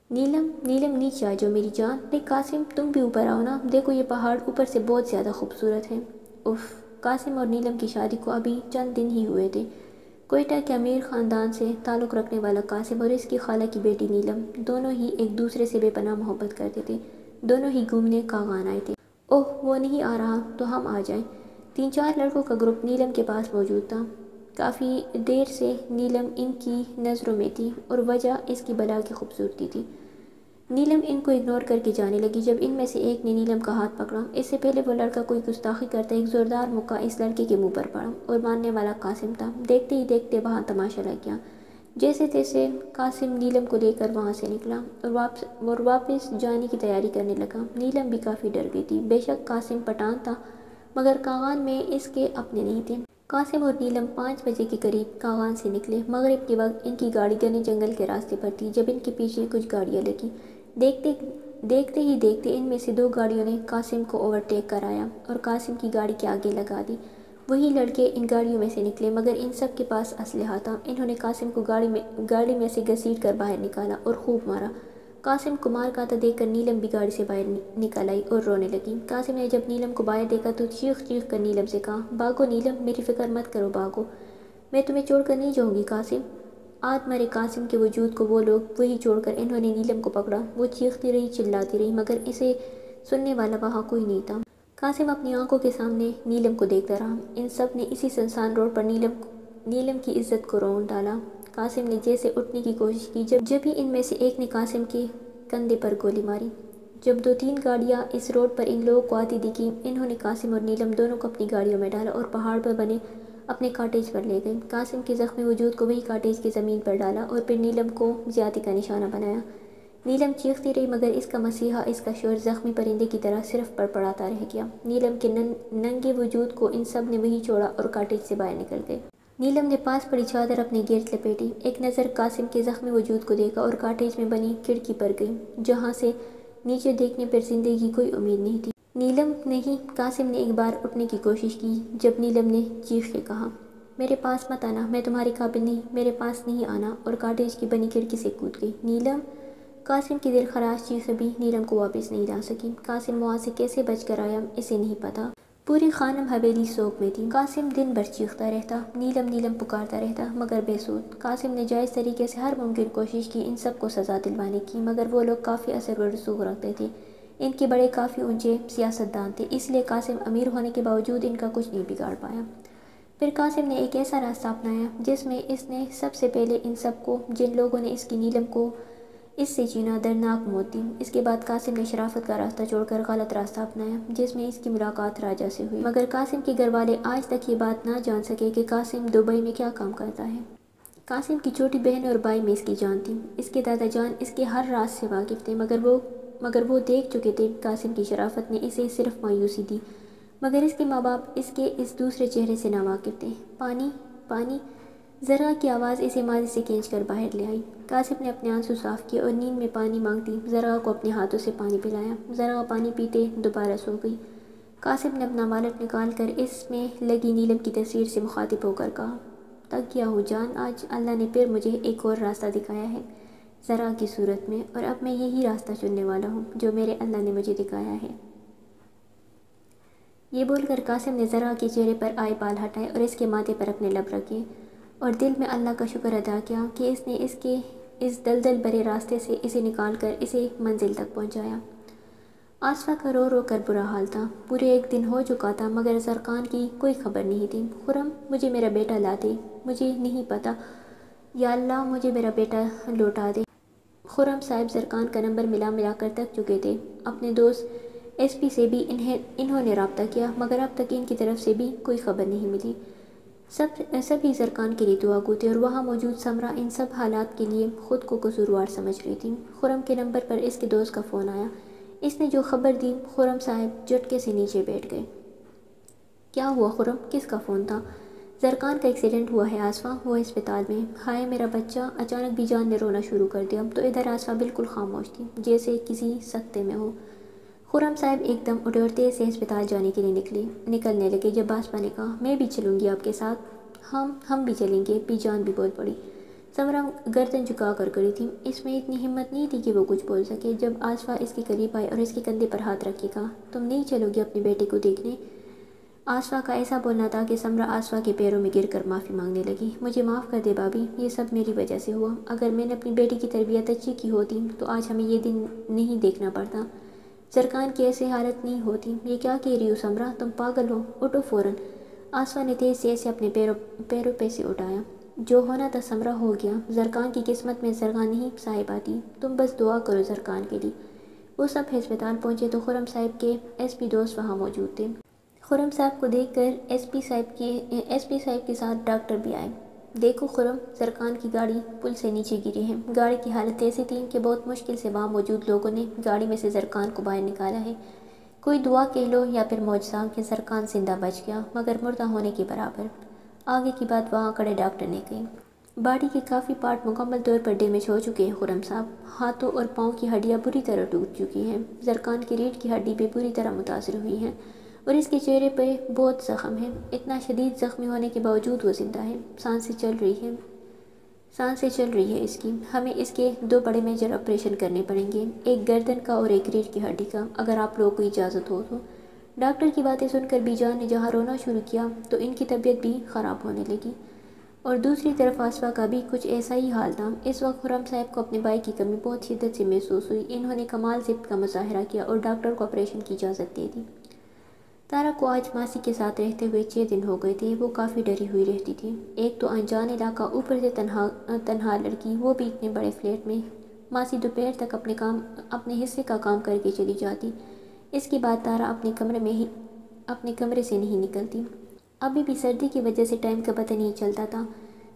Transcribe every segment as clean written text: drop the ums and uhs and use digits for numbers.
نیلم نیلم نیچے آ جاؤ میری جان۔ نہیں قاسم تم بھی اوپر آؤ نا، دیکھو یہ پہاڑ اوپر سے بہت زیادہ خوبصورت ہے۔ اف، قاسم اور نیلم کی شادی کو ابھی چند دن ہی ہوئے تھے۔ کوئٹہ کے امیر خاندان سے تعلق رکھنے والا قاسم اور اس کی خالہ کی بیٹی نیلم دونوں ہی ایک دوسرے سے بے پناہ محبت کرتے تھے۔ دونوں ہی گھومنے کاغان آئے تھے۔ اوہ وہ نہیں آ رہا تو ہم آ جائیں۔ 3-4 لڑکوں کا گروپ نیلم کے پاس موجود تھا۔ کافی دیر سے نیلم ان کی نظروں میں تھی اور وجہ اس کی بلا کی خوبصورتی تھی۔ نیلم ان کو اگنور کر کے جانے لگی جب ان میں سے ایک نے نیلم کا ہاتھ پکڑا۔ اس سے پہلے وہ لڑکا کوئی گستاخی کرتا ایک زوردار مکہ اس لڑکے کے منہ پر پڑا اور ماننے والا قاسم تھا۔ دیکھتے ہی دیکھتے وہاں تماشا لگ گیا۔ جیسے تیسے قاسم نیلم کو لے کر وہاں سے نکلا اور واپس جانے کی تیاری کرنے لگا۔ نیلم بھی کافی ڈر گئی تھی۔ بے شک قاسم پٹھان تھا مگر کاغان میں اس کے اپنے نہیں تھے۔ قاسم اور نیلم 5 بجے کے قریب کاغان سے نکلے۔ مغرب کے وقت ان کی گاڑی گھنے جنگل کے راستے پر تھی جب ان کے پیچھے کچھ گاڑیاں لگیں۔ دیکھتے ہی دیکھتے ان میں سے 2 گاڑیوں نے قاسم کو اوورٹیک کرایا اور قاسم کی گاڑی کے آگے لگا دی۔ وہی لڑکے ان گاڑیوں میں سے نکلے مگر ان سب کے پاس اسلحہ تھا۔ انہوں نے قاسم کو گاڑی میں سے گھسیٹ کر باہر نکالا اور خوب مارا۔ قاسم کو مار کھاتا دیکھ کر نیلم بھی گاڑی سے باہر نکل آئی اور رونے لگی۔ قاسم نے جب نیلم کو باہر دیکھا تو چیخ چیخ کر نیلم سے کہا، بھاگو نیلم، میری فکر مت کرو، بھاگو، میں تمہیں چھوڑ کر نہیں جاؤں گی قاسم۔ آدھ مرے قاسم کے وجود کو وہ لوگ وہی چھوڑ کر انہوں نے نیلم کو پکڑا۔ وہ چیختی رہی، چلاتی رہی مگر اسے سننے والا وہاں کوئی نہیں تھا۔ قاسم اپنی آنکھوں کے سامنے نیلم کو دیکھتا رہا۔ ان سب نے اسی سنسان روڈ پر نیلم کی عزت کو رون ڈالا۔ قاسم نے جیسے اٹھنے کی کوشش کی جب ہی ان میں سے ایک نے قاسم کے کندھے پر گولی ماری۔ جب 2-3 گاڑیاں اس روڈ پر ان لوگوں کو آتی دکھی، انہوں نے قاسم اور نیلم دونوں کو اپنی گاڑیوں میں ڈالا اور پہاڑ پر بنے اپنے کاٹیج پر لے گئے۔ قاسم کے زخمی وجود کو وہی کاٹیج کی زمین پر ڈالا اور پھر نیلم کو زیادتی کا نشانہ بنایا۔ نیلم چیختی رہی مگر اس کا مسیحا، اس کا شور زخمی پرندے کی طرح صرف پڑپڑاتا رہ گیا۔ نیلم کے ننگے وجود کو ان سب نے وہی چھوڑا اور کاٹیج سے باہر نکل گئے۔ نیلم نے پاس پڑی چادر اپنے گرد لپیٹی، ایک نظر قاسم کے زخمی وجود کو دیکھا اور کاٹیج میں بنی کھڑکی پر گئی جہاں سے نیچے دیکھنے پر زندگی کی کوئی امید نہیں تھی۔ نیلم نہیں، قاسم نے ایک بار اٹھنے کی کوشش کی جب نیلم نے چیخ کے کہا، میرے پاس مت آنا، میں تمہارے قابل نہیں، میرے پاس نہیں آنا، اور کاٹیج کی بنی کھڑکی سے کود گئی۔ نیلم! قاسم کی دل خراش چیخ بھی نیلم کو واپس نہیں لا سکی۔ قاسم وہاں سے کیسے بچ کر آیا اسے نہیں پتا۔ پوری خانم حویلی سوگ میں تھی۔ قاسم دن بھر چیختا رہتا، نیلم نیلم پکارتا رہتا مگر بے سود۔ قاسم نے جائز طریقے سے ہر ممکن کوشش کی ان سب کو سزا دلوانے کی مگر وہ لوگ کافی اثر و رسوخ رکھتے تھے۔ ان کے بڑے کافی اونچے سیاستدان تھے، اس لیے قاسم امیر ہونے کے باوجود ان کا کچھ نہیں بگاڑ پایا۔ پھر قاسم نے ایک ایسا راستہ اپنایا جس میں اس نے سب سے پہلے ان سب کو، جن لوگوں نے اس کی نیلم کو اس سے چینا، دردناک موت دی۔ اس کے بعد قاسم نے شرافت کا راستہ چھوڑ کر غلط راستہ اپنایا جس میں اس کی ملاقات راجہ سے ہوئی مگر قاسم کے گھر والے آج تک یہ بات نہ جان سکے کہ قاسم دبئی میں کیا کام کرتا ہے۔ قاسم کی چھوٹی بہن اور بھائی میں اس کی جان تھی۔ اس کے دادا جان اس کے ہر راز سے واقف تھے مگر وہ دیکھ چکے تھے قاسم کی شرافت نے اسے صرف مایوسی دی مگر اس کے ماں باپ اس کے اس دوسرے چہرے سے ناواقف تھے۔ پانی، پانی! ذرا کی آواز اسے ماضی سے کھینچ کر باہر لے آئی۔ قاسم نے اپنے آنسو صاف کیے اور نیند میں پانی مانگتی ذرا کو اپنے ہاتھوں سے پانی پلایا۔ ذرا پانی پیتے دوبارہ سو گئی۔ قاسم نے اپنا والیٹ نکال کر اس میں لگی نیلم کی تصویر سے مخاطب ہو کر کہا، تھک گیا ہوں جان، آج اللہ نے پھر مجھے ایک اور راستہ دکھایا ہے ذرا کی صورت میں، اور اب میں یہی راستہ چننے والا ہوں جو میرے اللہ نے مجھے دکھایا ہے۔ یہ بول کر قاسم نے ذرا کے چہرے پر آئے بال ہٹائے اور اس کے ماتھے پر اپنے لب رکھے اور دل میں اللہ کا شکر ادا کیا کہ اس نے اس کے اس دلدل بھرے راستے سے اسے نکال کر اسے منزل تک پہنچایا۔ آصفہ کا رو رو کر برا حال تھا۔ پورے 1 دن ہو چکا تھا مگر زرقان کی کوئی خبر نہیں تھی۔ خرم، مجھے میرا بیٹا لا دے، مجھے نہیں پتا، یا اللہ مجھے میرا بیٹا لوٹا دے۔ خرم صاحب زرقان کا نمبر ملا کر تھک چکے تھے۔ اپنے دوست ایس پی سے بھی انہوں نے رابطہ کیا مگر اب تک ان کی طرف سے بھی کوئی خبر نہیں ملی۔ سبھی زرقان کے لیے دعا گو تھے اور وہاں موجود سمرا ان سب حالات کے لیے خود کو قصوروار سمجھ رہی تھی۔ خرم کے نمبر پر اس کے دوست کا فون آیا۔ اس نے جو خبر دی، خرم صاحب جھٹکے سے نیچے بیٹھ گئے۔ کیا ہوا خرم؟ کس کا فون تھا؟ زرقان کا ایکسیڈنٹ ہوا ہے آصفہ، وہ اسپتال میں۔ ہائے میرا بچہ! اچانک بھی جان نے رونا شروع کر دیا تو ادھر آصفہ بالکل خاموش تھی جیسے کسی سکتے میں ہو۔ خرم صاحب ایک دم اٹھے اور تیز سے اسپتال جانے کے لیے نکلنے لگے جب آصفہ نے کہا، میں بھی چلوں گی آپ کے ساتھ۔ ہم بھی چلیں گے، پی جان بھی بول پڑی۔ سمرہ گردن جھکا کر کھڑی تھی، اس میں اتنی ہمت نہیں تھی کہ وہ کچھ بول سکے۔ جب آصفہ اس کے قریب آئی اور اس کے کندھے پر ہاتھ رکھ کے کہا، تم نہیں چلو گی اپنے بیٹے کو دیکھنے؟ آصفہ کا ایسا بولنا تھا کہ سمرہ آصفہ کے پیروں میں گر کر معافی مانگنے لگی۔ مجھے معاف کر دے بابی، یہ سب میری وجہ سے ہوا۔ اگر میں نے اپنی بیٹی کی تربیت اچھی کی ہوتی تو آج ہمیں یہ دن نہیں دیکھنا پڑتا، زرکان کی ایسی حالت نہیں ہوتی۔ یہ کیا کہہ رہی ہو سمرہ، تم پاگل ہو، اٹھو فوراً۔ آصفہ نے تیز سے اسے اپنے پیروں پہ سے اٹھایا۔ جو ہونا تھا سمرہ ہو گیا، زرکان کی قسمت میں زرکان نہیں صاحبہ تھی، تم بس دعا کرو زرکان کے لیے۔ وہ سب ہسپتال پہنچے تو خرم صاحب کے ایس پی دوست وہاں موجود تھے۔ خرم صاحب کو دیکھ کر ایس پی صاحب کے ساتھ ڈاکٹر بھی آئے۔ دیکھو خرم، زرکان کی گاڑی پل سے نیچے گری ہے۔ گاڑی کی حالت ایسی تھی کہ بہت مشکل سے وہاں موجود لوگوں نے گاڑی میں سے زرکان کو باہر نکالا ہے۔ کوئی دعا کہہ لو یا پھر معجزہ کہ زرکان زندہ بچ گیا، مگر مردہ ہونے کے برابر۔ آگے کی بات وہاں کھڑے ڈاکٹر نے کہی۔ باڈی کے کافی پارٹ مکمل طور پر ڈیمیج ہو چکے ہیں خرم صاحب، ہاتھوں اور پاؤں کی ہڈیاں بری طرح ٹوٹ چکی ہیں، زرکان کی ریڑھ کی ہڈی بھی بری طرح متاثر ہوئی ہے اور اس کے چہرے پہ بہت زخم ہے۔ اتنا شدید زخمی ہونے کے باوجود وہ زندہ ہے، سانسیں چل رہی ہے اس کی۔ ہمیں اس کے 2 بڑے میجر آپریشن کرنے پڑیں گے، ایک گردن کا اور ایک ریڑھ کی ہڈی کا، اگر آپ لوگوں کو اجازت ہو تو۔ ڈاکٹر کی باتیں سن کر بی جان نے جہاں رونا شروع کیا تو ان کی طبیعت بھی خراب ہونے لگی، اور دوسری طرف آصفہ کا بھی کچھ ایسا ہی حال تھا۔ اس وقت خرم صاحب کو اپنے بھائی کی کمی بہت شدت سے محسوس ہوئی۔ انہوں نے کمال ضبط کا مظاہرہ کیا اور ڈاکٹر کو آپریشن کی اجازت دے دی۔ تارا کو آج ماسی کے ساتھ رہتے ہوئے 6 دن ہو گئے تھے۔ وہ کافی ڈری ہوئی رہتی تھی، ایک تو انجان علاقہ، اوپر سے تنہا لڑکی، وہ بھی اتنے بڑے فلیٹ میں۔ ماسی دوپہر تک اپنے حصے کا کام کر کے چلی جاتی، اس کے بعد تارا اپنے کمرے سے نہیں نکلتی۔ ابھی بھی سردی کی وجہ سے ٹائم کا پتہ نہیں چلتا تھا۔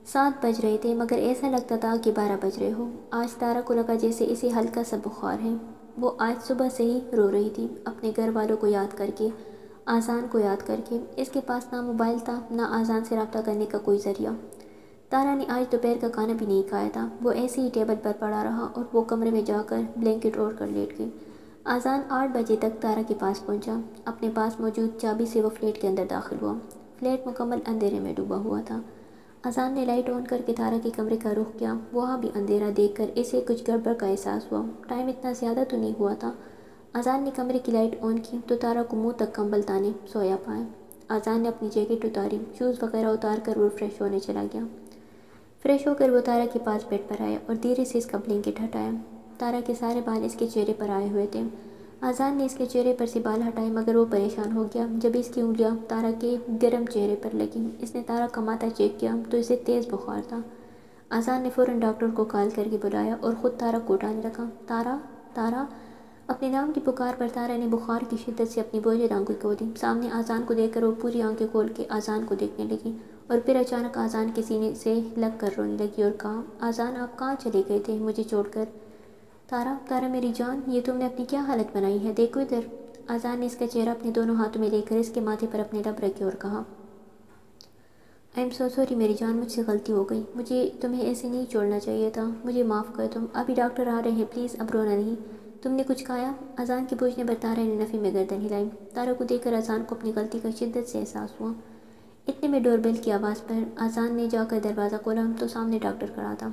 7 بج رہے تھے مگر ایسا لگتا تھا کہ 12 بج رہے ہو۔ آج تارا کو لگا جیسے اسے ہلکا سا بخار ہے۔ وہ آج صبح سے ہی رو رہی تھی، اپنے گھر والوں کو یاد کر کے، آذان کو یاد کر کے۔ اس کے پاس نہ موبائل تھا، نہ آذان سے رابطہ کرنے کا کوئی ذریعہ۔ تارا نے آج دوپہر کا کھانا بھی نہیں کھایا تھا، وہ ایسے ہی ٹیبل پر پڑا رہا اور وہ کمرے میں جا کر بلینکٹ اوڑھ کر لیٹ گئی۔ آذان 8 بجے تک تارا کے پاس پہنچا، اپنے پاس موجود چابی سے وہ فلیٹ کے اندر داخل ہوا۔ فلیٹ مکمل اندھیرے میں ڈوبا ہوا تھا۔ آذان نے لائٹ آن کر کے تارا کے کمرے کا رخ کیا، وہاں بھی اندھیرا دیکھ کر اسے کچھ گڑبڑ کا احساس ہوا۔ ٹائم اتنا زیادہ تو نہیں ہوا تھا۔ آذان نے کمرے کی لائٹ آن کی تو تارا کو منہ تک کمبل تانے سویا پائے۔ آذان نے اپنی جیکٹ اتاری، شوز وغیرہ اتار کر وہ فریش ہونے چلا گیا۔ فریش ہو کر وہ تارا کے پاس بیڈ پر آیا اور دھیرے سے اس کا بلینکٹ ہٹایا۔ تارا کے سارے بال اس کے چہرے پر آئے ہوئے تھے۔ آذان نے اس کے چہرے پر سے بال ہٹائے مگر وہ پریشان ہو گیا جب اس کی انگلیاں تارا کے گرم چہرے پر لگیں۔ اس نے تارا کا ماتھا چیک کیا تو اسے تیز بخار تھا۔ آذان نے فوراً ڈاکٹر کو کال کر کے بلایا اور خود تارا کو اٹھانے لگا۔ تارا، تارا! اپنے نام کی پکار پر تارا نے بخار کی شدت سے اپنی بوجھل آنکھیں کھولی۔ سامنے آذان کو دیکھ کر وہ پوری آنکھیں کھول کے آذان کو دیکھنے لگی اور پھر اچانک آذان کے سینے سے لگ کر رونے لگی اور کہا، آذان آپ کہاں چلے گئے تھے مجھے چھوڑ کر؟ تارا، تارا میری جان، یہ تم نے اپنی کیا حالت بنائی ہے، دیکھو ادھر۔ آذان نے اس کا چہرہ اپنے دونوں ہاتھوں میں لے کر اس کے ماتھے پر اپنے لب رکھے اور کہا، آئی ایم سو سوری میری جان، مجھ سے غلطی ہو گئی، مجھے تمہیں ایسے نہیں چھوڑنا چاہیے تھا، مجھے معاف کر دو، ابھی ڈاکٹر آ رہے ہیں، پلیز اب رونا نہیں۔ تم نے کچھ کھایا؟ آذان کے پوچھنے پر تارا نے نفی میں گردن ہلائی۔ تارا کو دیکھ کر آذان کو اپنی غلطی کا شدت سے احساس ہوا۔ اتنے میں ڈور بیل کی آواز پر آذان نے جا کر دروازہ کھولا تو سامنے ڈاکٹر کھڑا تھا۔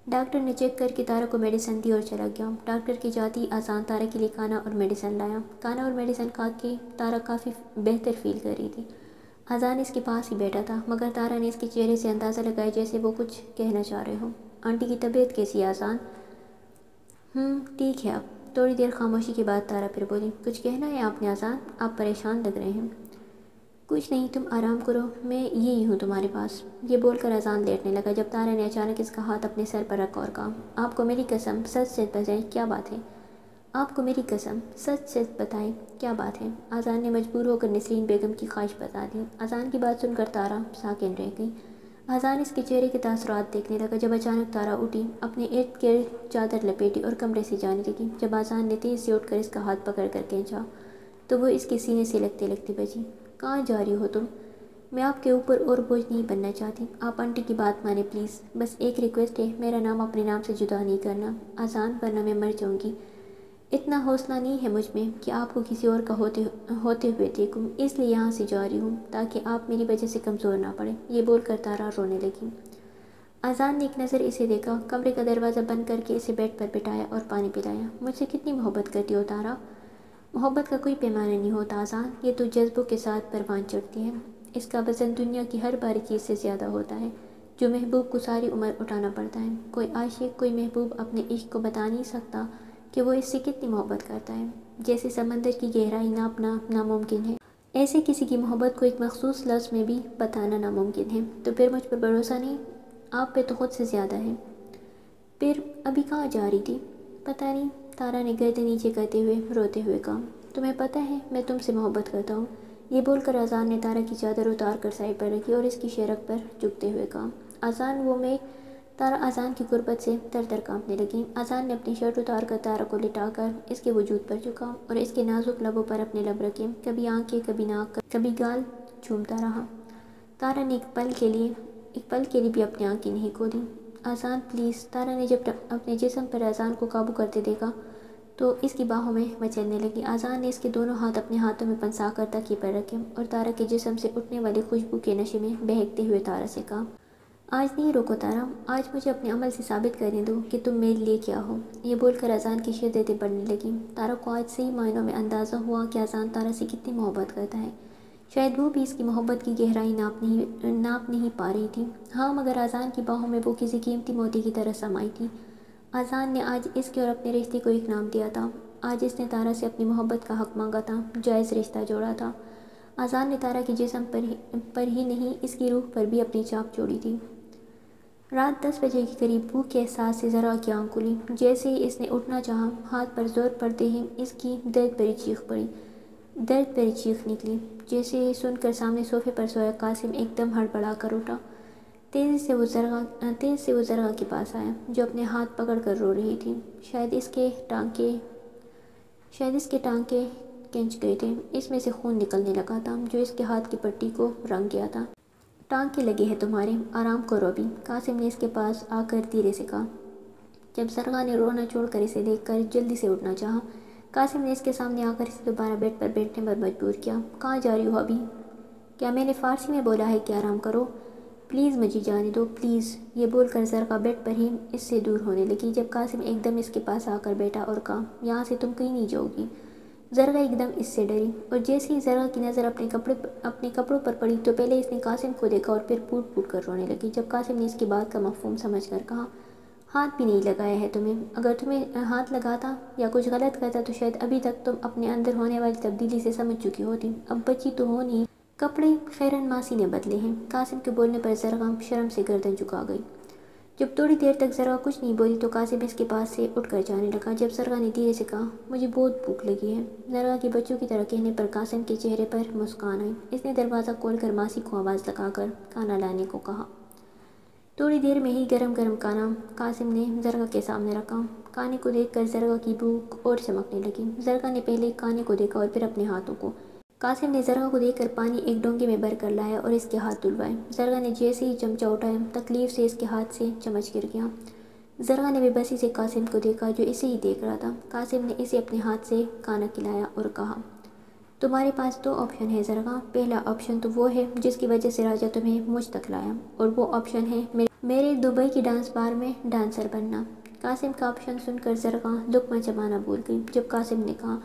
ڈاکٹر نے چیک کر کے تارا کو میڈیسن دی اور چلا گیا۔ ڈاکٹر کے جاتے ہی آذان تارا کے لیے کھانا اور میڈیسن لایا۔ کھانا اور میڈیسن کھا کے تارا کافی بہتر فیل کر رہی تھی۔ آذان اس کے پاس ہی بیٹھا تھا مگر تارا نے اس کے چہرے سے اندازہ لگایا جیسے وہ کچھ کہنا چاہ رہے ہو۔ آنٹی کی طبیعت کیسی ہے آذان؟ ٹھیک ہے اب۔ تھوڑی دیر خاموشی کے بعد تارا پھر بولی، کچھ کہنا ہے آپ نے آذان؟ آپ پریشان لگ رہے ہیں۔ کچھ نہیں، تم آرام کرو، میں یہی ہوں تمہارے پاس۔ یہ بول کر آذان لیٹنے لگا جب تارا نے اچانک اس کا ہاتھ اپنے سر پر رکھا اور کہا، آپ کو میری قسم سچ سچ بتائیں کیا بات ہے؟ آپ کو میری قسم سچ سچ بتائیں کیا بات ہے؟ آذان نے مجبور ہو کر نسرین بیگم کی خواہش بتا دی۔ آذان کی بات سن کر تارا ساکن رہ گئی۔ آذان اس کے چہرے کے تاثرات دیکھنے لگا جب اچانک تارا اٹھی، اپنے ارد گرد چادر لپیٹی اور کمرے سے جانے لگی۔ جب آذان نے تیز سے اٹھ کر اس کا ہاتھ پکڑ کر کھینچا تو وہ اس کے سینے سے لگتے لگتے بچی۔ کہاں جا رہی ہو تم؟ میں آپ کے اوپر اور بوجھ نہیں بننا چاہتی، آپ آنٹی کی بات مانیں پلیز، بس ایک ریکویسٹ ہے، میرا نام اپنے نام سے جدا نہیں کرنا آذان، ورنہ میں مر جاؤں گی۔ اتنا حوصلہ نہیں ہے مجھ میں کہ آپ کو کسی اور کا ہوتے ہوئے دیکھوں، اس لیے یہاں سے جا رہی ہوں تاکہ آپ میری وجہ سے کمزور نہ پڑیں۔ یہ بول کر تارا رونے لگی۔ اذان نے ایک نظر اسے دیکھا، کمرے کا دروازہ بند کر کے اسے بیڈ پر بٹھایا اور پانی پلایا۔ مجھ سے کتنی محبت کرتی ہو تارا؟ محبت کا کوئی پیمانہ نہیں ہوتا اذان، یہ تو جذبوں کے ساتھ پروان چڑھتی ہے۔ اس کا وزن دنیا کی ہر باری چیز سے زیادہ ہوتا ہے جو محبوب کو ساری عمر اٹھانا پڑتا ہے۔ کوئی عاشق، کوئی محبوب اپنے عشق کو بتا نہیں سکتا کہ وہ اس سے کتنی محبت کرتا ہے۔ جیسے سمندر کی گہرائی ناپنا ناممکن ہے، ایسے کسی کی محبت کو ایک مخصوص لفظ میں بھی بتانا ناممکن ہے۔ تو پھر مجھ پر بھروسہ نہیں؟ آپ پہ تو خود سے زیادہ ہے۔ پھر ابھی کہاں جا رہی تھی؟ پتہ نہیں، تارا نے گردن نیچے کرتے ہوئے روتے ہوئے کہا۔ تمہیں پتہ ہے میں تم سے محبت کرتا ہوں۔ یہ بول کر اذان نے تارا کی چادر اتار کر سائڈ پر رکھی اور اس کی شرک پر جھکتے ہوئے کہا، اذان وہ میں۔ تارا اذان کی قربت سے تر تر کانپنے لگی۔ اذان نے اپنی شرٹ اتار کر تارا کو لٹا کر اس کے وجود پر جھکا اور اس کے نازک لبوں پر اپنے لب رکھے، کبھی آنکھیں، کبھی ناک، کبھی گال چومتا رہا۔ تارا نے ایک پل کے لیے بھی اپنی آنکھیں نہیں کھولیں۔ اذان پلیز۔ تارا نے جب اپنے جسم پر اذان کو قابو کرتے دیکھا تو اس کی باہوں میں مچلنے لگی۔ اذان نے اس کے دونوں ہاتھ اپنے ہاتھوں میں پنسا کر تکیے پر رکھے اور تارا کے جسم سے اٹھنے والی خوشبو کے نشے میں بہکتے ہوئے تارا سے کہا، آج نہیں روکو تارا، آج مجھے اپنے عمل سے ثابت کرنے دو کہ تم میرے لیے کیا ہو۔ یہ بول کر اذان کی شدتیں بڑھنے لگیں۔ تارا کو آج صحیح معنوں میں اندازہ ہوا کہ اذان تارا سے کتنی محبت کرتا ہے۔ شاید وہ بھی اس کی محبت کی گہرائی ناپ نہیں پا رہی تھی۔ ہاں، مگر اذان کی باہوں میں وہ کسی قیمتی موتی کی طرح سمائی تھی۔ اذان نے آج اس کے اور اپنے رشتے کو ایک نام دیا تھا۔ آج اس نے تارا سے اپنی محبت کا حق مانگا تھا، جائز رشتہ جوڑا تھا۔ اذان نے تارا کے جسم پر ہی نہیں، اس کی روح پر بھی اپنی چھاپ چھوڑی تھی۔ رات 10 بجے کے قریب بھوک کے احساس سے ذرا کی آنکھ کھلی۔ جیسے ہی اس نے اٹھنا چاہا، ہاتھ پر زور پڑتے ہی اس کی درد بھری چیخ نکلی۔ جیسے ہی سن کر سامنے صوفے پر سویا قاسم ایک دم ہڑبڑا کر اٹھا۔ تیزی سے وہ زرغا کے پاس آیا جو اپنے ہاتھ پکڑ کر رو رہی تھی۔ شاید اس کے ٹانکے کھنچ گئے تھے، اس میں سے خون نکلنے لگا تھا جو اس کے ہاتھ کی پٹی کو رنگ گیا تھا۔ ٹانکے لگے ہیں تمہارے، آرام کرو ابھی، قاسم نے اس کے پاس آ کر دھیرے سے کہا۔ جب زرغا نے رونا چھوڑ کر اسے دیکھ کر جلدی سے اٹھنا چاہا، قاسم نے اس کے سامنے آ کر اسے دوبارہ بیڈ پر بیٹھنے پر مجبور کیا۔ کہاں جا رہی ہو ابھی؟ کیا میں نے فارسی میں بولا ہے کہ آرام کرو؟ پلیز مجھے جانے دو، پلیز۔ یہ بول کر زرغا بیڈ پر ہی اس سے دور ہونے لگی جب قاسم ایک دم اس کے پاس آ کر بیٹھا اور کہا، یہاں سے تم کہیں نہیں جاؤ گی۔ زرغا ایک دم اس سے ڈری اور جیسے ہی زرغا کی نظر اپنے کپڑوں پر پڑی تو پہلے اس نے قاسم کو دیکھا اور پھر پھوٹ پھوٹ کر رونے لگی جب قاسم نے اس کی بات کا مفہوم سمجھ کر کہا، ہاتھ بھی نہیں لگایا ہے تمہیں۔ اگر تمہیں ہاتھ لگاتا یا کچھ غلط کرتا تو شاید ابھی تک تم اپنے اندر ہونے والی تبدیلی سے سمجھ چکی ہوتی۔ اب بچی تو ہو نہیں، کپڑے خیرن ماسی نے بدلے ہیں۔ قاسم کے بولنے پر زرغا شرم سے گردن جھکا گئی۔ جب تھوڑی دیر تک زرغا کچھ نہیں بولی تو قاسم اس کے پاس سے اٹھ کر جانے لگا۔ جب زرغا نے دھیرے سے کہا، مجھے بہت بھوک لگی ہے، زرغا کی بچوں کی طرح کہنے پر قاسم کے چہرے پر مسکان آئی۔ اس نے دروازہ کھول کر ماسی کو آواز لگا کر کھانا لانے کو کہا۔ تھوڑی دیر میں ہی گرم گرم کھانا قاسم نے زرغا کے سامنے رکھا۔ کھانے کو دیکھ کر زرغا کی بھوک اور چمکنے لگی۔ زرغا نے پہلے کھانے کو دیکھا اور پھر اپنے ہاتھوں کو۔ قاسم نے زرغا کو دیکھ کر پانی ایک ڈونگے میں بھر کر لایا اور اس کے ہاتھ دھلوائے۔ زرغا نے جیسے ہی چمچہ اٹھایا، تکلیف سے اس کے ہاتھ سے چمچ گر گیا۔ زرغا نے بے بسی سے قاسم کو دیکھا جو اسے ہی دیکھ رہا تھا۔ قاسم نے اسے اپنے ہاتھ سے کھانا کھلایا اور کہا، تمہارے پاس 2 آپشن ہے زرغا۔ پہلا آپشن تو وہ ہے جس کی وجہ سے راجہ تمہیں مجھ تک لایا، اور وہ آپشن ہے میرے دبئی کی ڈانس بار میں ڈانسر بننا۔ قاسم کا آپشن سن کر زرغا لقمہ چبانا بھول گئی جب قاسم نے کہا،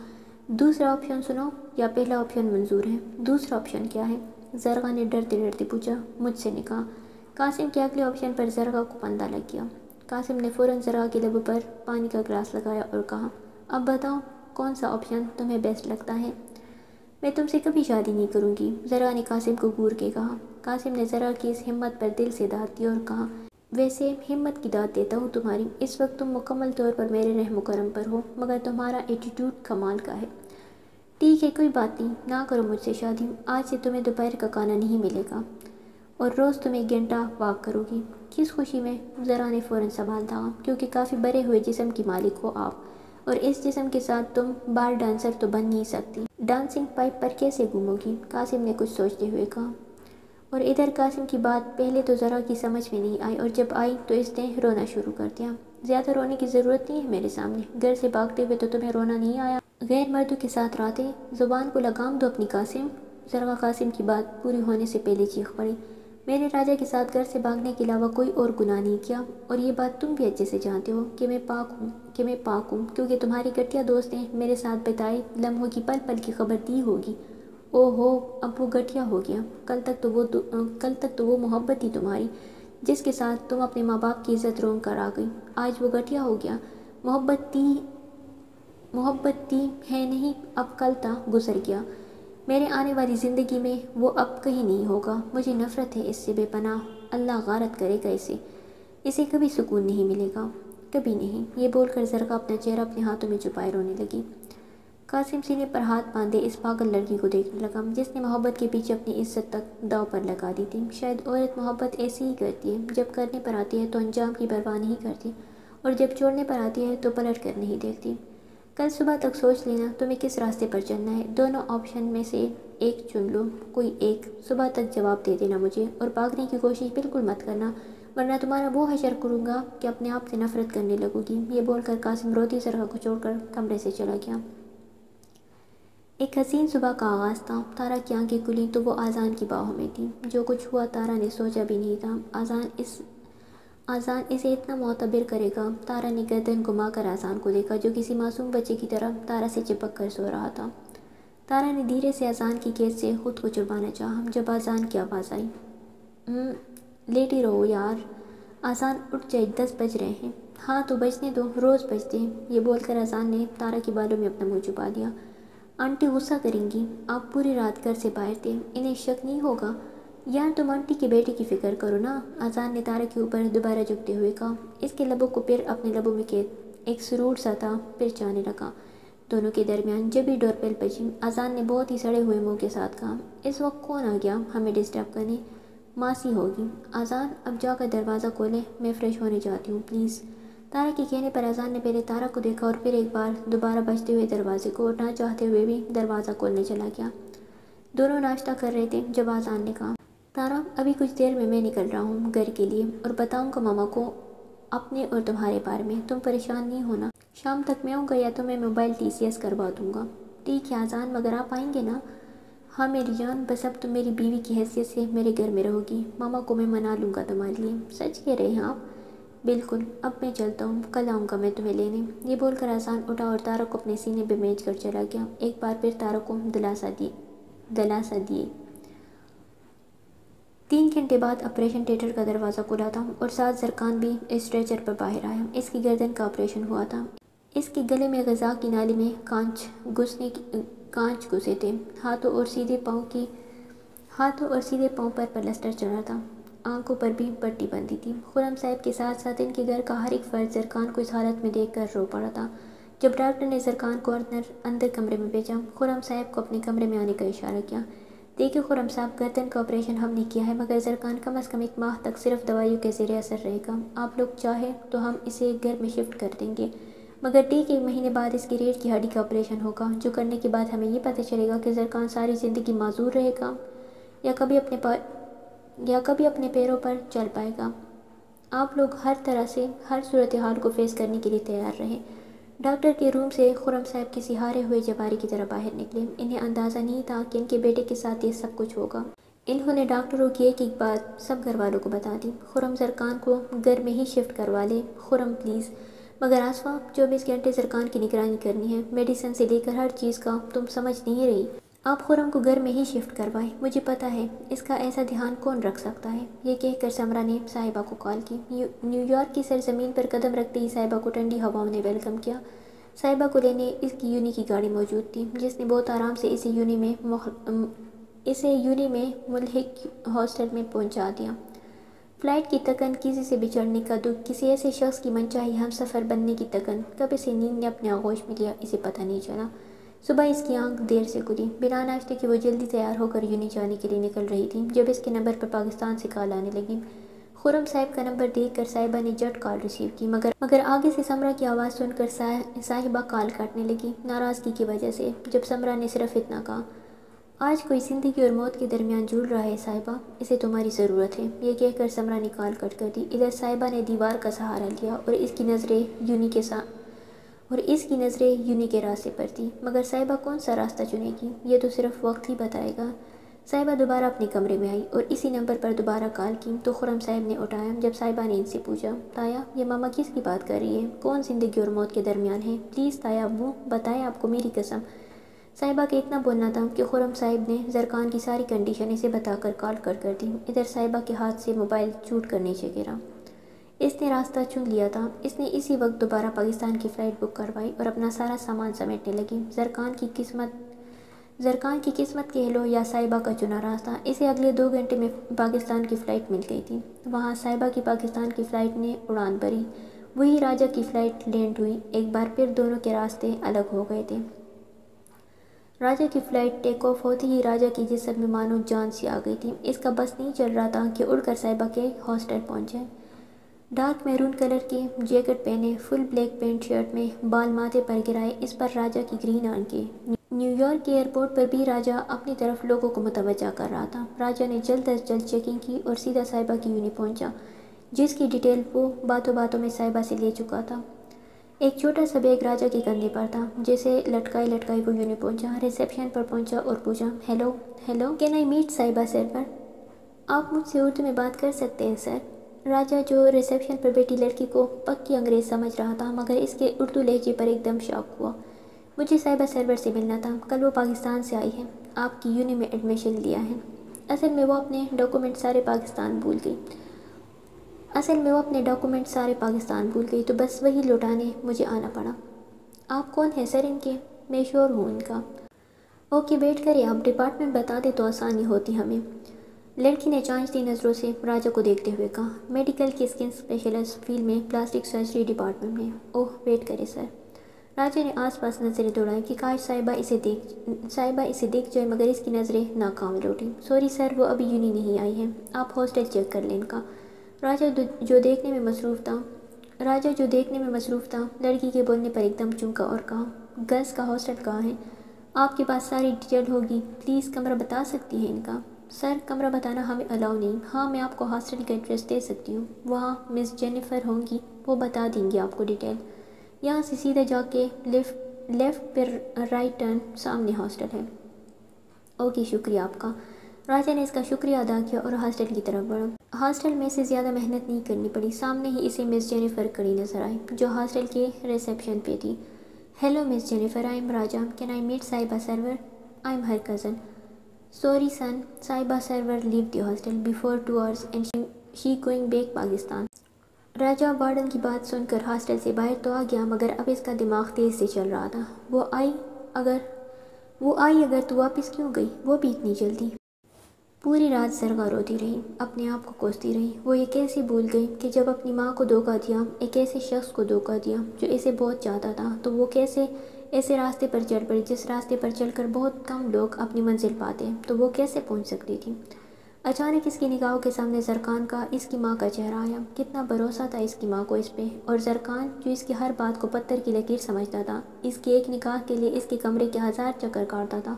دوسرا آپشن سنو یا پہلا آپشن منظور ہے؟ دوسرا آپشن کیا ہے؟ زرغا نے ڈرتے ڈرتے پوچھا۔ مجھ سے نے کہا۔ قاسم کے اگلے آپشن پر زرغا کو پندہ لگ گیا۔ قاسم نے فوراً زرغا کے لبوں پر پانی کا گلاس لگایا اور کہا، اب بتاؤ کون سا آپشن تمہیں بیسٹ لگتا ہے؟ میں تم سے کبھی شادی نہیں کروں گی، زرغا نے قاسم کو گور کے کہا۔ قاسم نے زرغا کی اس ہمت پر دل سے داد دی اور کہا، ویسے ہمت کی داد دیتا ہوں تمہاری، اس وقت تم مکمل طور پر میرے رحم و کرم پر ہو، مگر تمہارا ایٹیٹیوڈ کمال کا ہے۔ ٹھیک ہے، کوئی بات نہیں، نہ کرو مجھ سے شادی۔ آج سے تمہیں دوپہر کا کھانا نہیں ملے گا اور روز تم 1 گھنٹہ واک کرو گی۔ کس خوشی میں؟ زرغا نے فوراً سوال داغا، کیونکہ کافی بڑے ہوئے جسم کی مالک ہو آپ، اور اس جسم کے ساتھ تم بار ڈانسر تو بن نہیں سکتی۔ ڈانسنگ پائپ پر کیسے گھومو گی؟ قاسم نے کچھ سوچتے ہوئے کہا۔ اور ادھر قاسم کی بات پہلے تو زرغا کی سمجھ میں نہیں آئی اور جب آئی تو اس نے رونا شروع کر دیا۔ زیادہ رونے کی ضرورت نہیں ہے میرے سامنے، گھر سے بھاگتے ہوئے تو تمہیں رونا نہیں آیا؟ غیر مردوں کے ساتھ راتیں، زبان کو لگام دو اپنی قاسم۔ زرغا قاسم کی بات پوری ہونے سے پہلے چیخ پڑی، میرے راجا کے ساتھ گھر سے بھاگنے کے علاوہ کوئی اور گناہ نہیں کیا، اور یہ بات تم بھی اچھے سے جانتے ہو کہ میں پاک ہوں، کیونکہ تمہاری گھٹیا دوست نے میرے ساتھ بتائے لمحوں کی پل پل کی خبر دی ہوگی۔ او ہو، اب وہ گھٹیا ہو گیا۔ کل تک تو وہ محبت تھی تمہاری، جس کے ساتھ تم اپنے ماں باپ کی عزت رونگ کر آ گئی۔ آج وہ گھٹیا ہو گیا۔ محبت تھی ہے نہیں، اب کل تھا، گزر گیا۔ میرے آنے والی زندگی میں وہ اب کہیں نہیں ہوگا۔ مجھے نفرت ہے اس سے بے پناہ۔ اللہ غارت کرے گا اسے کبھی سکون نہیں ملے گا، کبھی نہیں۔ یہ بول کر زرقا اپنا چہرہ اپنے ہاتھوں میں چھپائے رونے لگی۔ قاسم سینے پر ہاتھ باندھے اس پاگل لڑکی کو دیکھنے لگا، جس نے محبت کے پیچھے اپنی عزت تک داؤ پر لگا دی تھی۔ شاید عورت محبت ایسے ہی کرتی ہے، جب کرنے پر آتی ہے تو انجام کی پرواہ نہیں کرتی، اور جب چھوڑنے پر آتی ہے تو پلٹ کر نہیں دیکھتی۔ کل صبح تک سوچ لینا تمہیں کس راستے پر چلنا ہے، دونوں آپشن میں سے ایک چن لو، کوئی ایک۔ صبح تک جواب دے دینا مجھے، اور بھاگنے کی کوشش بالکل مت کرنا، ورنہ تمہارا وہ حشر کروں گا کہ اپنے آپ سے نفرت کرنے لگوں گی۔ یہ بول کر قاسم روتی زرقا کو چھوڑ کر کمرے سے چلا گیا۔ ایک حسین صبح کا آغاز تھا۔ تارا کی آنکھیں کھلیں تو وہ آذان کی باہوں میں تھی۔ جو کچھ ہوا تارا نے سوچا بھی نہیں تھا۔ آذان اسے اتنا معتبر کرے گا۔ تارا نے گردن گھما کر آذان کو دیکھا، جو کسی معصوم بچے کی طرح تارا سے چپک کر سو رہا تھا۔ تارا نے دھیرے سے آذان کی قید سے خود کو چھڑوانا چاہا، جب آذان کی آواز آئی۔ لیٹی رہو یار، آذان اٹھ جائے، 10 بج رہے ہیں۔ ہاں تو بجنے دو، روز بجتے ہیں۔ یہ بول کر آذان نے تارا کے بالوں میں اپنا منہ چھپا دیا۔ آنٹی غصہ کریں گی، آپ پوری رات گھر سے باہر تھے، انہیں شک نہیں ہوگا؟ یار تم آنٹی کے بیٹے کی فکر کرو نا، آذان نے تارا کے اوپر دوبارہ جھکتے ہوئے کہا۔ اس کے لبوں کو پھر اپنے لبوں میں قید، ایک سرور سا تھا، پھر جانے لگا۔ دونوں کے درمیان جب ہی ڈور بیل بجی، آذان نے بہت ہی سڑے ہوئے منہ کے ساتھ کہا، اس وقت کون آ گیا ہمیں ڈسٹرب کرنے؟ ماسی ہوگی۔ آذان اب جا کر دروازہ کھولے، میں فریش ہونے جاتی ہوں پلیز۔ تارا کے کہنے پر آذان نے پہلے تارا کو دیکھا اور پھر ایک بار دوبارہ بجتے ہوئے دروازے کو، اور نہ چاہتے ہوئے بھی دروازہ کھولنے چلا گیا۔ دونوں ناشتہ کر رہے تھے جب آذان نے کہا، تارا ابھی کچھ دیر میں نکل رہا ہوں گھر کے لیے، اور بتاؤں گا ماما کو اپنے اور تمہارے بارے میں، تم پریشان نہیں ہونا۔ شام تک میں آؤں گا یا تو میں موبائل TCS کروا دوں گا۔ ٹھیک ہے آذان، مگر آپ آئیں گے نا؟ ہاں میری جان، بس اب تم میری بیوی کی حیثیت سے میرے گھر میں رہو گی، ماما کو میں منا لوں گا تمہارے لیے۔ سچ کہہ رہے ہیں آپ؟ بالکل، اب میں چلتا ہوں، کل آؤں گا میں تمہیں لینے۔ یہ بول کر آذان اٹھا اور تارا کو اپنے سینے پہ بیٹھ کر چلا گیا، ایک بار پھر تارا کو دلاسا دیے۔ 3 گھنٹے بعد آپریشن تھیٹر کا دروازہ کھلا تھا، اور ساتھ زرقان بھی اسٹریچر پر باہر آیا۔ اس کی گردن کا آپریشن ہوا تھا۔ اس کے گلے میں غذا کی نالی میں کانچ گھسے تھے، ہاتھوں اور سیدھے پاؤں پر پلسٹر چڑھا تھا، آنکھوں پر بھی پٹی بندھی تھی۔ خرم صاحب کے ساتھ ساتھ ان کے گھر کا ہر ایک فرد زرقان کو اس حالت میں دیکھ کر رو پڑا تھا۔ جب ڈاکٹر نے زرقان کو اندر کمرے میں بھیجا، خرم صاحب کو اپنے کمرے میں آنے کا اشارہ کیا۔ دیکھیں خرم صاحب، گردن کا آپریشن ہم نے کیا ہے، مگر زرقان کم از کم 1 ماہ تک صرف دوائیوں کے زیر اثر رہے گا۔ آپ لوگ چاہیں تو ہم اسے گھر میں شفٹ کر دیں گے، مگر ٹھیک 1 مہینے بعد اس کی ریڑھ کی ہڈی کا آپریشن ہوگا، جو کرنے کے بعد ہمیں یہ پتہ چلے گا کہ زرقان ساری زندگی معذور رہے گا یا کبھی اپنے پیروں پر چل پائے گا۔ آپ لوگ ہر طرح سے ہر صورتحال کو فیس کرنے کے لیے تیار رہیں۔ ڈاکٹر کے روم سے خرم صاحب کسی ہارے ہوئے جواری کی طرح باہر نکلے۔ انہیں اندازہ نہیں تھا کہ ان کے بیٹے کے ساتھ یہ سب کچھ ہوگا۔ انہوں نے ڈاکٹروں کی ایک ایک بات سب گھر والوں کو بتا دی۔ خرم زرقان کو گھر میں ہی شفٹ کروا لے، خرم پلیز۔ مگر آصفہ، 24 گھنٹے زرقان کی نگرانی کرنی ہے، میڈیسن سے لے کر ہر چیز کا، تم سمجھ نہیں رہی؟ آپ خرم کو گھر میں ہی شفٹ کروائیں، مجھے پتہ ہے اس کا ایسا دھیان کون رکھ سکتا ہے۔ یہ کہہ کر سمرا نے صاحبہ کو کال کی۔ نیو یارک کی سرزمین پر قدم رکھتے ہی صاحبہ کو ٹھنڈی ہواؤں نے ویلکم کیا۔ صاحبہ کو لینے اس کی یونی کی گاڑی موجود تھی، جس نے بہت آرام سے اسے یونی میں ملحق ہاسٹل میں پہنچا دیا۔ فلائٹ کی تکن، کسی سے بچھڑنے کا دکھ، کسی ایسے شخص کی منچاہی ہم سفر بننے کی تکن، کب اسے نیند نے اپنے آغوش میں لیا اسے پتہ نہیں چلا۔ صبح اس کی آنکھ دیر سے کھلی۔ بنا ناشتے کے وہ جلدی تیار ہو کر یونی جانے کے لیے نکل رہی تھی، جب اس کے نمبر پر پاکستان سے کال آنے لگی۔ خرم صاحب کا نمبر دیکھ کر صاحبہ نے جٹ کال ریسیو کی، مگر آگے سے سمرا کی آواز سن کر صاحبہ کال کاٹنے لگی، ناراضگی کی وجہ سے۔ جب سمرا نے صرف اتنا کہا، آج کوئی زندگی اور موت کے درمیان جھول رہا ہے صاحبہ، اسے تمہاری ضرورت ہے۔ یہ کہہ کر سمرا نے کال کٹ کر دی۔ ادھر صاحبہ نے دیوار کا سہارا لیا اور اس کی نظریں یونی کے راستے پر تھی، مگر صاحبہ کون سا راستہ چنے گی، یہ تو صرف وقت ہی بتائے گا۔ صاحبہ دوبارہ اپنے کمرے میں آئی اور اسی نمبر پر دوبارہ کال کی تو خرم صاحب نے اٹھایا۔ جب صاحبہ نے ان سے پوچھا، تایا یہ ماما کس کی بات کر رہی ہے؟ کون زندگی اور موت کے درمیان ہے؟ پلیز تایا ابو بتائیں، آپ کو میری قسم۔ صاحبہ کے اتنا بولنا تھا کہ خرم صاحب نے زرکان کی ساری کنڈیشن اسے بتا کر کال کر دی۔ ادھر صاحبہ کے ہاتھ سے موبائل چھوٹ کر نیچے گرا۔ اس نے راستہ چن لیا تھا۔ اس نے اسی وقت دوبارہ پاکستان کی فلائٹ بک کروائی اور اپنا سارا سامان سمیٹنے لگی۔ زرکان کی قسمت کہہ لو یا صاحبہ کا چنا راستہ، اسے اگلے 2 گھنٹے میں پاکستان کی فلائٹ مل گئی تھی۔ وہاں صاحبہ کی پاکستان کی فلائٹ نے اڑان بھری، وہی راجہ کی فلائٹ لینڈ ہوئی۔ ایک بار پھر دونوں کے راستے الگ ہو گئے تھے۔ راجہ کی فلائٹ ٹیک آف ہوتی ہی راجہ کی جسم میں مانو جان سی آ گئی تھی۔ اس کا بس نہیں چل رہا تھا کہ اڑ کر صاحبہ کے ہاسٹل پہنچ جائے۔ ڈارک میرون کلر کی جیکٹ پہنے، فل بلیک پینٹ شرٹ میں، بال ماتھے پر گرائے، اس پر راجہ کی گرین آنکھیں۔ نیو یارک کے ایئرپورٹ پر بھی راجہ اپنی طرف لوگوں کو متوجہ کر رہا تھا۔ راجہ نے جلد از جلد چیکنگ کی اور سیدھا صاحبہ کی یونٹ پہنچا، جس کی ڈیٹیل وہ باتوں باتوں میں صاحبہ سے لے چکا تھا۔ ایک چھوٹا سا بیگ راجہ کے کندھے پر تھا، جسے لٹکائے وہ یونٹ پہنچا، ریسیپشن پر پہنچا اور پوچھا، hello can I meet Sahiba سرور؟ آپ مجھ سے اردو میں بات کر سکتے ہیں سر؟ راجہ جو ریسیپشن پر بیٹھی لڑکی کو پکی انگریز سمجھ رہا تھا، مگر اس کے اردو لہجے پر ایک دم شاک ہوا۔ مجھے صاحبہ سرور سے ملنا تھا، کل وہ پاکستان سے آئی ہے، آپ کی یونٹ میں ایڈمیشن لیا ہے۔ اصل میں وہ اپنے ڈاکومنٹ سارے پاکستان بھول گئی تو بس وہی لوٹانے مجھے آنا پڑا۔ آپ کون ہیں سر ان کے؟ میں شور ہوں ان کا۔ اوکے ویٹ کریں، آپ ڈپارٹمنٹ بتا دیں تو آسانی ہوتی ہمیں۔ لڑکی نے چانچتی نظروں سے راجہ کو دیکھتے ہوئے کہا، میڈیکل کی اسکن اسپیشلسٹ فیلڈ میں، پلاسٹک سرجری ڈپارٹمنٹ میں۔ اوہ ویٹ کریں سر۔ راجہ نے آس پاس نظریں دوڑائیں کہ کاش صاحبہ اسے دیکھ جائے، مگر اس کی نظریں ناکام لوٹیں۔ سوری سر، وہ ابھی یونی نہیں آئی ہے، آپ ہاسٹل چیک کر لیں ان کا۔ راجہ جو دیکھنے میں مصروف تھا لڑکی کے بولنے پر ایک دم چونکا اور کہا، گرلز کا ہاسٹل کہاں ہے؟ آپ کے پاس ساری ڈیٹیل ہوگی، پلیز کمرہ بتا سکتی ہیں ان کا؟ سر کمرہ بتانا ہمیں الاؤ نہیں۔ ہاں میں آپ کو ہاسٹل کا ایڈریس دے سکتی ہوں، وہاں مس جینیفر ہوں گی، وہ بتا دیں گی آپ کو ڈیٹیل۔ یہاں سے سیدھا جا کے لیفٹ پھر رائٹ ٹرن، سامنے ہاسٹل ہے۔ اوکے شکریہ آپ کا۔ راجہ نے اس کا شکریہ ادا کیا اور ہاسٹل کی طرف بڑھا۔ ہاسٹل میں اسے زیادہ محنت نہیں کرنی پڑی، سامنے ہی اسے مس جینیفر کھڑی نظر آئی، جو ہاسٹل کے ریسیپشن پہ تھی۔ Hello miss Jennifer, I am Raja, can I meet Sahiba Sarwar? I am her cousin. Sorry son, Sahiba Sarwar leave the hostel before 2 hours and she going back Pakistan. Raja warden کی بات سن کر ہاسٹل سے باہر تو آ گیا، مگر اب اس کا دماغ تیز سے چل رہا تھا۔ وہ آئی اگر تو واپس کیوں گئی؟ وہ بھی اتنی جلدی؟ پوری رات زرگا روتی رہی، اپنے آپ کو کوستی رہی۔ وہ یہ کیسے بھول گئی کہ جب اپنی ماں کو دھوکہ دیا، ایک ایسے شخص کو دھوکہ دیا جو اسے بہت چاہتا تھا، تو وہ کیسے ایسے راستے پر چل پڑی جس راستے پر چل کر بہت کم لوگ اپنی منزل پاتے، تو وہ کیسے پہنچ سکتی تھی؟ اچانک اس کی نگاہوں کے سامنے زرکان کا، اس کی ماں کا چہرہ آیا۔ کتنا بھروسہ تھا اس کی ماں کو اس پہ، اور زرکان جو اس کی ہر بات کو پتھر کی لکیر سمجھتا تھا، اس کی ایک نگاہ کے لیے اس کے کمرے کے 1000 چکر کاٹتا تھا،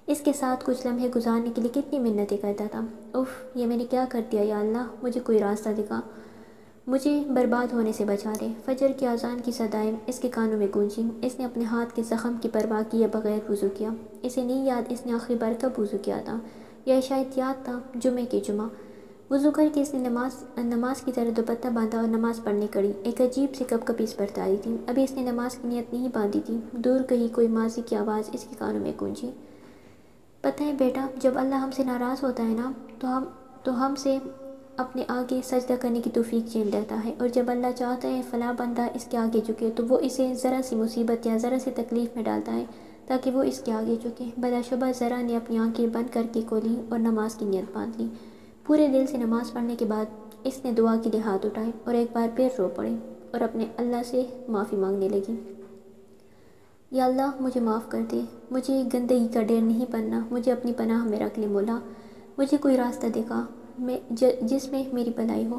اس کے ساتھ کچھ لمحے گزارنے کے لیے کتنی منتیں کرتا تھا۔ اف، یہ میں نے کیا کر دیا یا اللہ، مجھے کوئی راستہ دکھا، مجھے برباد ہونے سے بچا لے۔ فجر کی اذان کی صدائیں اس کے کانوں میں گونجیں۔ اس نے اپنے ہاتھ کے زخم کی پرواہ کیے بغیر وضو کیا۔ اسے نہیں یاد اس نے آخری بار کب وضو کیا تھا، یا شاید یاد تھا، جمعے کے جمعہ۔ وضو کر کے اس نے نماز کی طرح دوپٹہ باندھا اور نماز پڑھنے کڑی۔ ایک عجیب سی کپ کپی اس پر تاری تھی، ابھی اس نے نماز کی نیت نہیں باندھی تھی۔ دور کہیں کوئی ماضی کی آواز اس کے کانوں میں گونجی، پتہ ہے بیٹا، جب اللہ ہم سے ناراض ہوتا ہے نا تو ہم سے اپنے آگے سجدہ کرنے کی توفیق چھین لیتا ہے، اور جب اللہ چاہتا ہے فلاں بندہ اس کے آگے جھکے تو وہ اسے ذرا سی مصیبت یا ذرا سی تکلیف میں ڈالتا ہے تاکہ وہ اس کے آگے جھکے۔ بلا شبہ ذرا نے اپنی آنکھیں بند کر کے کھولی اور نماز کی نیت باندھ لی۔ پورے دل سے نماز پڑھنے کے بعد اس نے دعا کے لیے ہاتھ اٹھائے اور ایک بار پھر رو پڑے اور اپنے اللہ سے معافی مانگنے لگی۔ یا اللہ مجھے معاف کر دے، مجھے گندگی کا ڈھیر نہیں بننا، مجھے اپنی پناہ میں رکھ لے مولا، مجھے کوئی راستہ دکھا جس میں میری بھلائی ہو۔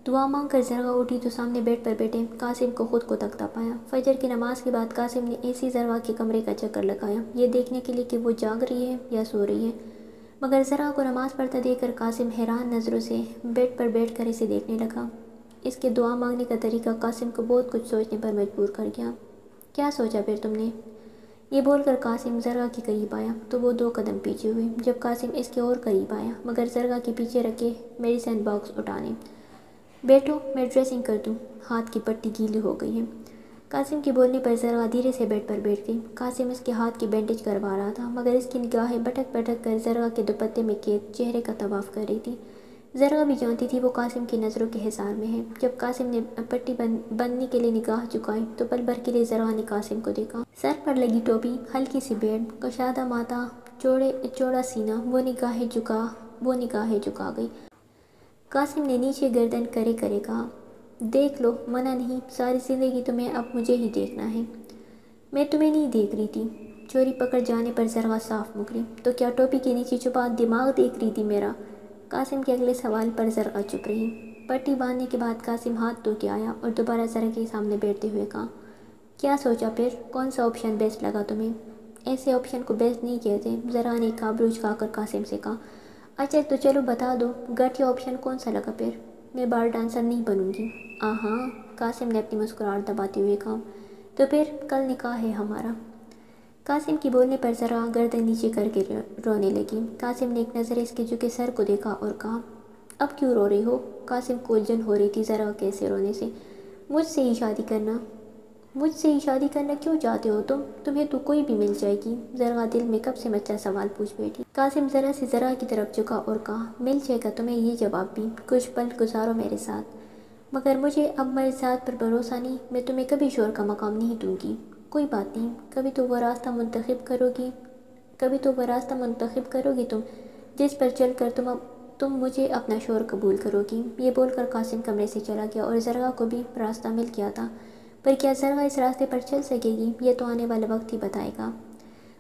دعا مانگ کر زرگا اٹھی تو سامنے بیڈ پر بیٹھے قاسم کو خود کو تکتا پایا۔ فجر کی نماز کے بعد قاسم نے ایسی زرگا کے کمرے کا چکر لگایا، یہ دیکھنے کے لیے کہ وہ جاگ رہی ہے یا سو رہی ہے، مگر زرگا کو نماز پڑھتا دیکھ کر قاسم حیران نظروں سے بیڈ پر بیٹھ کر اسے دیکھنے لگا۔ اس کے دعا مانگنے کا طریقہ قاسم کو بہت کچھ سوچنے پر مجبور کر گیا۔ کیا سوچا پھر تم نے؟ یہ بول کر قاسم زرگا کے قریب آیا تو وہ 2 قدم پیچھے ہوئے جب قاسم اس کے اور قریب آیا مگر زرگا کے پیچھے رکھے میڈیسن باکس اٹھانے۔ بیٹھو میں ڈریسنگ کر دوں، ہاتھ کی پٹی گیلی ہو گئی ہے۔ قاسم کے بولنے پر زرگا دھیرے سے بیڈ پر بیٹھ گئی۔ قاسم اس کے ہاتھ کی بینڈیج کروا رہا تھا مگر اس کی نگاہیں بھٹک بھٹک کر زرگا کے دوپٹے میں قید چہرے کا طواف کر رہی تھی۔ زرگا بھی جانتی تھی وہ قاسم کی نظروں کے حصار میں ہے۔ جب قاسم نے پٹی بندنے کے لیے نگاہ جھکائی تو پل بھر کے لیے زرگا نے قاسم کو دیکھا۔ سر پر لگی ٹوپی، ہلکی سی بیرڈ، کشادہ ماتھا، چوڑا سینہ، وہ نگاہیں جھکا گئی۔ قاسم نے نیچے گردن کرے کہا، دیکھ لو، منع نہیں، ساری زندگی تمہیں اب مجھے ہی دیکھنا ہے۔ میں تمہیں نہیں دیکھ رہی تھی۔ چوری پکڑ جانے پر زرگا صاف مکری، تو کیا ٹوپی کے نیچے چھپا دماغ دیکھ رہی تھی میرا؟ قاسم کے اگلے سوال پر زرگا چپ رہی۔ پٹی باندھنے کے بعد قاسم ہاتھ دھو کے آیا اور دوبارہ زرگا کے سامنے بیٹھتے ہوئے کہا، کیا سوچا پھر؟ کون سا آپشن بیسٹ لگا تمہیں؟ ایسے آپشن کو بیسٹ نہیں کہتے، زرگا نے کابرو جھکا کر قاسم سے کہا۔ اچھا تو چلو بتا دو، گھٹیا آپشن کون سا لگا پھر؟ میں بال ڈانسر نہیں بنوں گی۔ ہاں، قاسم نے اپنی مسکراہٹ دباتے ہوئے کہا، تو پھر کل نکاح ہے ہمارا۔ قاسم کی بولنے پر زرگا گردن نیچے کر کے رونے لگی۔ قاسم نے ایک نظر اس کے جھکے سر کو دیکھا اور کہا، اب کیوں رو رہی ہو؟ قاسم کو الجھن ہو رہی تھی زرگا کے ایسے رونے سے۔ مجھ سے ہی شادی کرنا کیوں چاہتے ہو تم؟ تمہیں تو کوئی بھی مل جائے گی۔ زرگا دل میں کب سے مچا سوال پوچھ بیٹھی۔ قاسم ذرا سے زرگا کی طرف جھکا اور کہا، مل جائے گا تمہیں یہ جواب بھی، کچھ پل گزارو میرے ساتھ۔ مگر مجھے اب میرے ذات پر بھروسہ نہیں، میں تمہیں کبھی شوہر کا مقام نہیں دوں گی۔ کوئی بات نہیں، کبھی تو وہ راستہ منتخب کرو گی تم، جس پر چل کر تم مجھے اپنا شوہر قبول کرو گی۔ یہ بول کر قاسم کمرے سے چلا گیا اور زرگا کو بھی راستہ مل گیا تھا، پر کیا زرگا اس راستے پر چل سکے گی، یہ تو آنے والا وقت ہی بتائے گا۔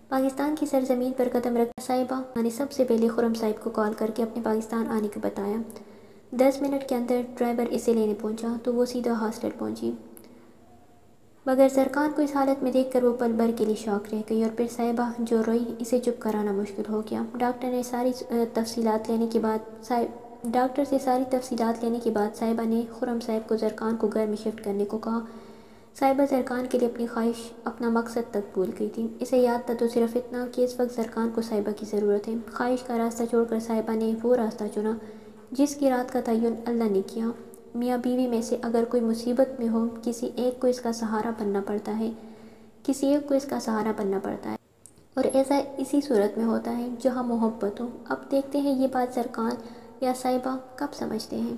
پاکستان کی سرزمین پر قدم رکھ صاحبہ نے سب سے پہلے خرم صاحب کو کال کر کے اپنے پاکستان آنے کو بتایا۔ 10 منٹ کے اندر ڈرائیور اسے لینے پہنچا تو وہ سیدھا ہاسٹل پہنچی، مگر سرکار کو اس حالت میں دیکھ کر وہ پل بھر کے لیے شاک رہ گئی اور پھر صاحبہ جو روئی، اسے چپ کرانا مشکل ہو گیا۔ ڈاکٹر سے ساری تفصیلات لینے کے بعد صاحبہ نے خرم صاحب کو زرکان کو گھر میں شفٹ کرنے کو کہا۔ صاحبہ زرکان کے لیے اپنی خواہش، اپنا مقصد تک بھول گئی تھی۔ اسے یاد تھا تو صرف اتنا کہ اس وقت زرکان کو صاحبہ کی ضرورت ہے۔ خواہش کا راستہ چھوڑ کر صاحبہ نے وہ راستہ چنا جس کی رات کا تعین اللہ نے کیا۔ میاں بیوی میں سے اگر کوئی مصیبت میں ہو، کسی ایک کو اس کا سہارا بننا پڑتا ہے اور ایسا اسی صورت میں ہوتا ہے جہاں محبت ہو۔ اب دیکھتے ہیں یہ بات زرکان یا صاحبہ کب سمجھتے ہیں۔